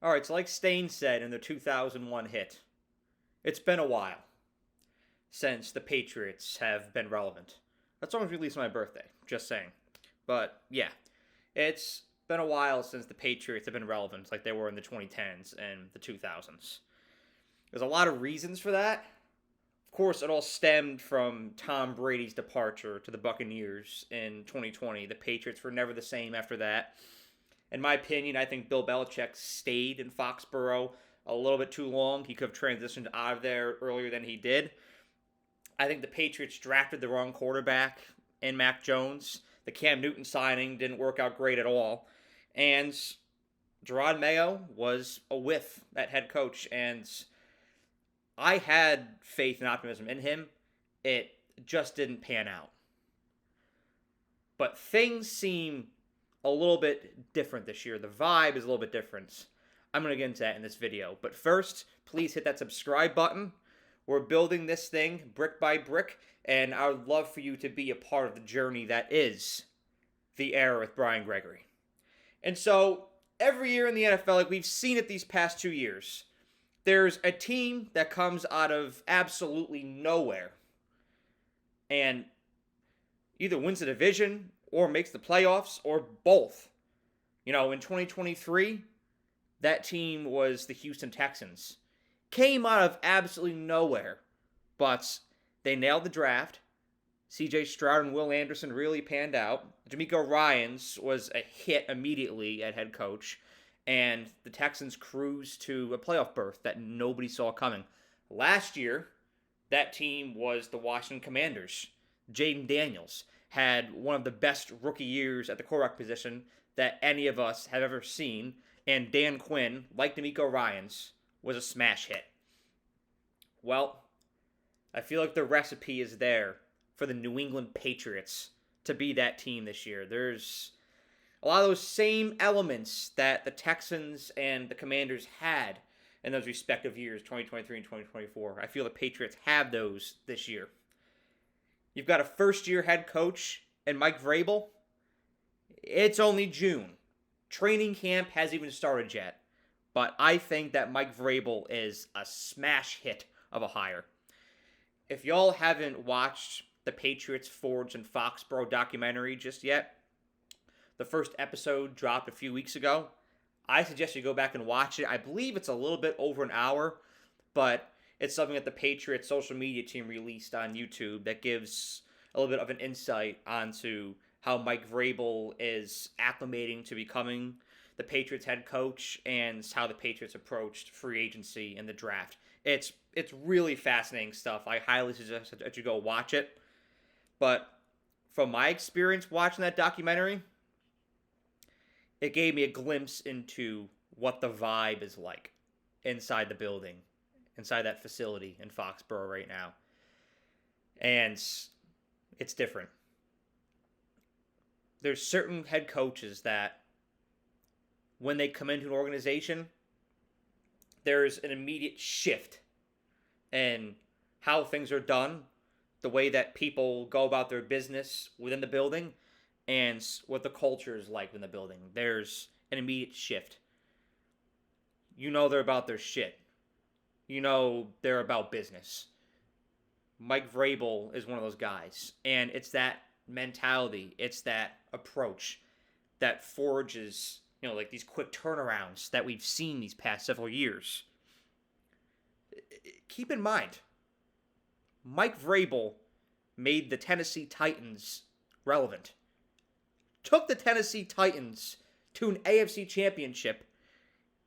All right, so like Stain said in the 2001 hit, it's been a while since the Patriots have been relevant. That song was released on my birthday, just saying. But yeah, it's been a while since the Patriots have been relevant like they were in the 2010s and the 2000s. There's a lot of reasons for that. Of course, it all stemmed from Tom Brady's departure to the Buccaneers in 2020. The Patriots were never the same after that. In my opinion, I think Bill Belichick stayed in Foxborough a little bit too long. He could have transitioned out of there earlier than he did. I think the Patriots drafted the wrong quarterback in Mac Jones. The Cam Newton signing didn't work out great at all. And Gerard Mayo was a whiff at head coach, and I had faith and optimism in him. It just didn't pan out. But things seem a little bit different this year. The vibe is a little bit different. I'm going to get into that in this video. But first, please hit that subscribe button. We're building this thing brick by brick, and I would love for you to be a part of the journey that is the era with Brian Gregoire. And so, every year in the NFL, like we've seen it these past 2 years, there's a team that comes out of absolutely nowhere and either wins the division or makes the playoffs or both. In 2023, that team was the Houston Texans. Came out of absolutely nowhere, but they nailed the draft. C.J. Stroud and Will Anderson really panned out. D'Amico Ryans was a hit immediately at head coach, and the Texans cruised to a playoff berth that nobody saw coming. Last year, that team was the Washington Commanders. Jaden Daniels had one of the best rookie years at the quarterback position that any of us have ever seen, and Dan Quinn, like D'Amico Ryans, was a smash hit. Well, I feel like the recipe is there for the New England Patriots to be that team this year. There's a lot of those same elements that the Texans and the Commanders had in those respective years, 2023 and 2024. I feel the Patriots have those this year. You've got a first-year head coach in Mike Vrabel. It's only June. Training camp hasn't even started yet. But I think that Mike Vrabel is a smash hit of a hire. If y'all haven't watched the Patriots Forged in Foxborough documentary just yet, the first episode dropped a few weeks ago. I suggest you go back and watch it. I believe it's a little bit over an hour, but it's something that the Patriots social media team released on YouTube that gives a little bit of an insight onto how Mike Vrabel is acclimating to becoming the Patriots head coach and how the Patriots approached free agency and the draft. It's really fascinating stuff. I highly suggest that you go watch it. But from my experience watching that documentary, it gave me a glimpse into what the vibe is like inside the building, inside that facility in Foxborough right now. And it's different. There's certain head coaches that when they come into an organization, there's an immediate shift in how things are done, the way that people go about their business within the building, and what the culture is like in the building. There's an immediate shift. They're about their shit. They're about business. Mike Vrabel is one of those guys. And it's that mentality, it's that approach that forges, like these quick turnarounds that we've seen these past several years. Keep in mind, Mike Vrabel made the Tennessee Titans relevant. Took the Tennessee Titans to an AFC championship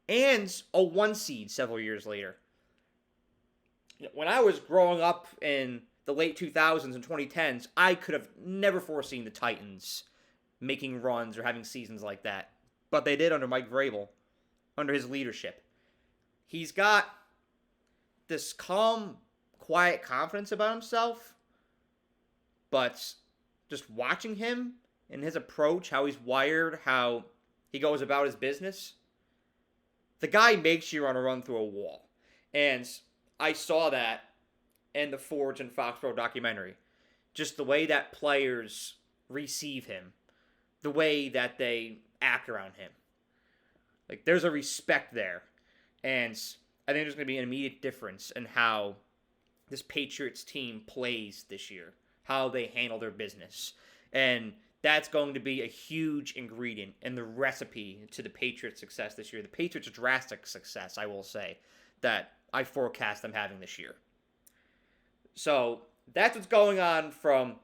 and a 1 seed several years later. When I was growing up in the late 2000s and 2010s, I could have never foreseen the Titans making runs or having seasons like that. But they did under Mike Vrabel, under his leadership. He's got this calm, quiet confidence about himself, but just watching him and his approach, how he's wired, how he goes about his business, the guy makes you want to run through a wall. And I saw that in the Forge and Foxborough documentary. Just the way that players receive him, the way that they act around him. Like, there's a respect there. And I think there's going to be an immediate difference in how this Patriots team plays this year, how they handle their business. And that's going to be a huge ingredient in the recipe to the Patriots' success this year. The Patriots' drastic success, I will say, that I forecast them having this year. So that's what's going on from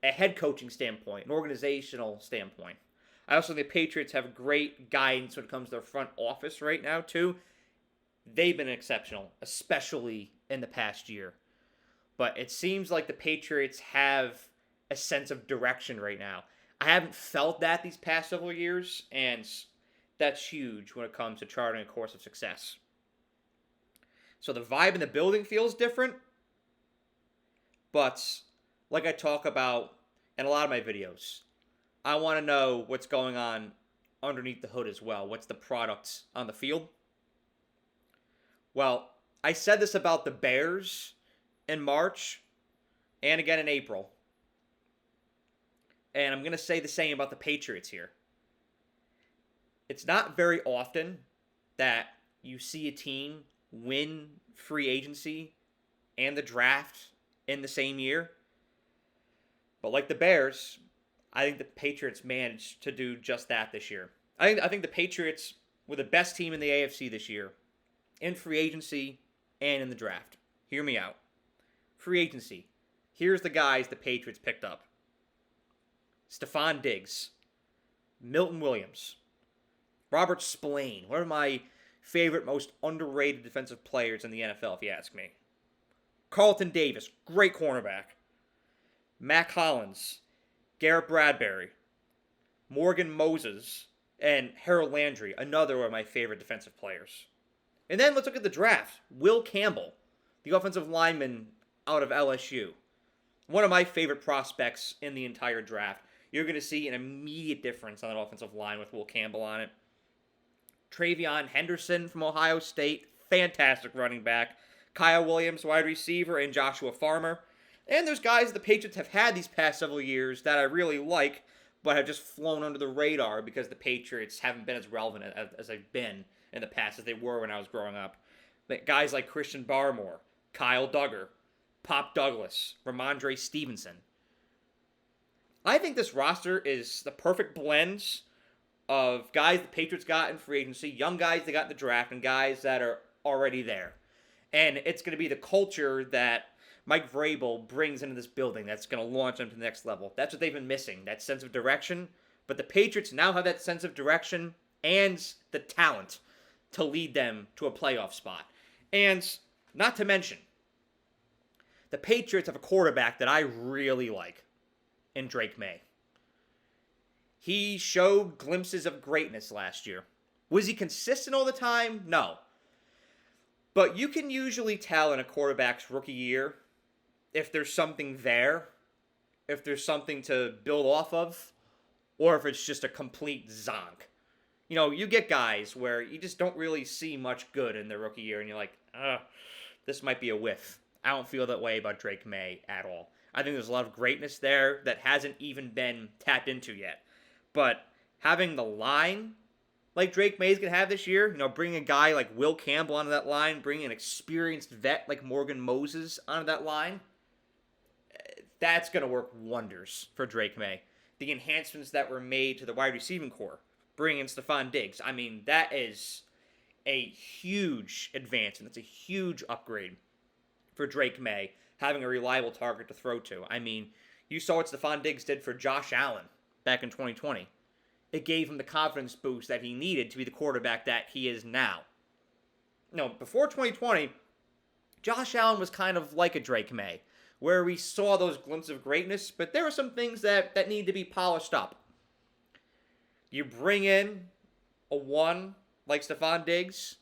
a head coaching standpoint, an organizational standpoint. I also think the Patriots have great guidance when it comes to their front office right now, too. They've been exceptional, especially in the past year. But it seems like the Patriots have a sense of direction right now. I haven't felt that these past several years, and that's huge when it comes to charting a course of success. So the vibe in the building feels different, but like I talk about in a lot of my videos, I want to know what's going on underneath the hood as well. What's the product on the field? Well, I said this about the Bears in March and again in April. And I'm going to say the same about the Patriots here. It's not very often that you see a team win free agency and the draft in the same year. But like the Bears, I think the Patriots managed to do just that this year. I think the Patriots were the best team in the AFC this year in free agency and in the draft. Hear me out. Free agency. Here's the guys the Patriots picked up. Stephon Diggs, Milton Williams, Robert Spillane, one of my favorite, most underrated defensive players in the NFL, if you ask me. Carlton Davis, great cornerback. Mac Hollins, Garrett Bradbury, Morgan Moses, and Harold Landry, another of my favorite defensive players. And then let's look at the draft. Will Campbell, the offensive lineman out of LSU. One of my favorite prospects in the entire draft. You're going to see an immediate difference on that offensive line with Will Campbell on it. Travion Henderson from Ohio State, fantastic running back. Kyle Williams, wide receiver, and Joshua Farmer. And there's guys the Patriots have had these past several years that I really like, but have just flown under the radar because the Patriots haven't been as relevant as they've been in the past as they were when I was growing up. Guys like Christian Barmore, Kyle Duggar, Pop Douglas, Ramondre Stevenson. I think this roster is the perfect blend of guys the Patriots got in free agency, young guys they got in the draft, and guys that are already there. And it's going to be the culture that Mike Vrabel brings into this building that's going to launch them to the next level. That's what they've been missing, that sense of direction. But the Patriots now have that sense of direction and the talent to lead them to a playoff spot. And not to mention, the Patriots have a quarterback that I really like in Drake May. He showed glimpses of greatness last year. Was he consistent all the time? No. But you can usually tell in a quarterback's rookie year if there's something there, if there's something to build off of, or if it's just a complete zonk. You know, you get guys where you just don't really see much good in their rookie year, and you're like, this might be a whiff. I don't feel that way about Drake May at all. I think there's a lot of greatness there that hasn't even been tapped into yet. But having the line like Drake May's going to have this year, you know, bringing a guy like Will Campbell onto that line, bringing an experienced vet like Morgan Moses onto that line, that's going to work wonders for Drake May. The enhancements that were made to the wide receiving core, bringing in Stephon Diggs, I mean, that is a huge advancement. That's a huge upgrade for Drake May, having a reliable target to throw to. I mean, you saw what Stephon Diggs did for Josh Allen back in 2020. It gave him the confidence boost that he needed to be the quarterback that he is now. No, before 2020, Josh Allen was kind of like a Drake May, where we saw those glimpses of greatness, but there were some things that need to be polished up. You bring in a one like Stephon Diggs,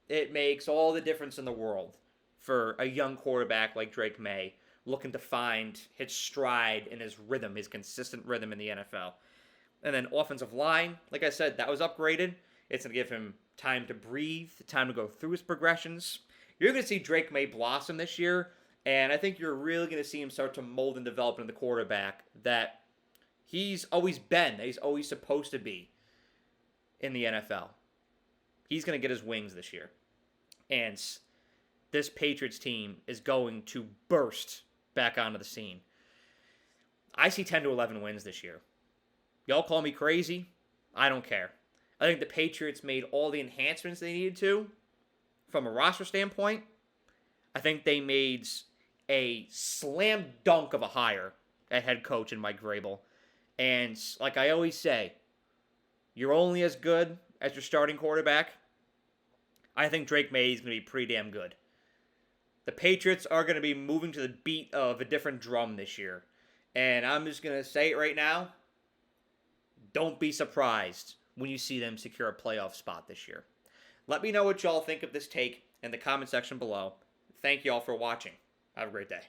it makes all the difference in the world for a young quarterback like Drake May, looking to find his stride and his rhythm, his consistent rhythm in the NFL. And then offensive line, like I said, that was upgraded. It's going to give him time to breathe, time to go through his progressions. You're going to see Drake May blossom this year, and I think you're really going to see him start to mold and develop into the quarterback that he's always been, that he's always supposed to be. in the NFL. He's going to get his wings this year. And this Patriots team is going to burst back onto the scene. I see 10 to 11 wins this year. Y'all call me crazy. I don't care. I think the Patriots made all the enhancements they needed to from a roster standpoint. I think they made a slam dunk of a hire at head coach in Mike Vrabel. And like I always say, you're only as good as your starting quarterback. I think Drake May is going to be pretty damn good. The Patriots are going to be moving to the beat of a different drum this year. And I'm just going to say it right now. Don't be surprised when you see them secure a playoff spot this year. Let me know what y'all think of this take in the comment section below. Thank y'all for watching. Have a great day.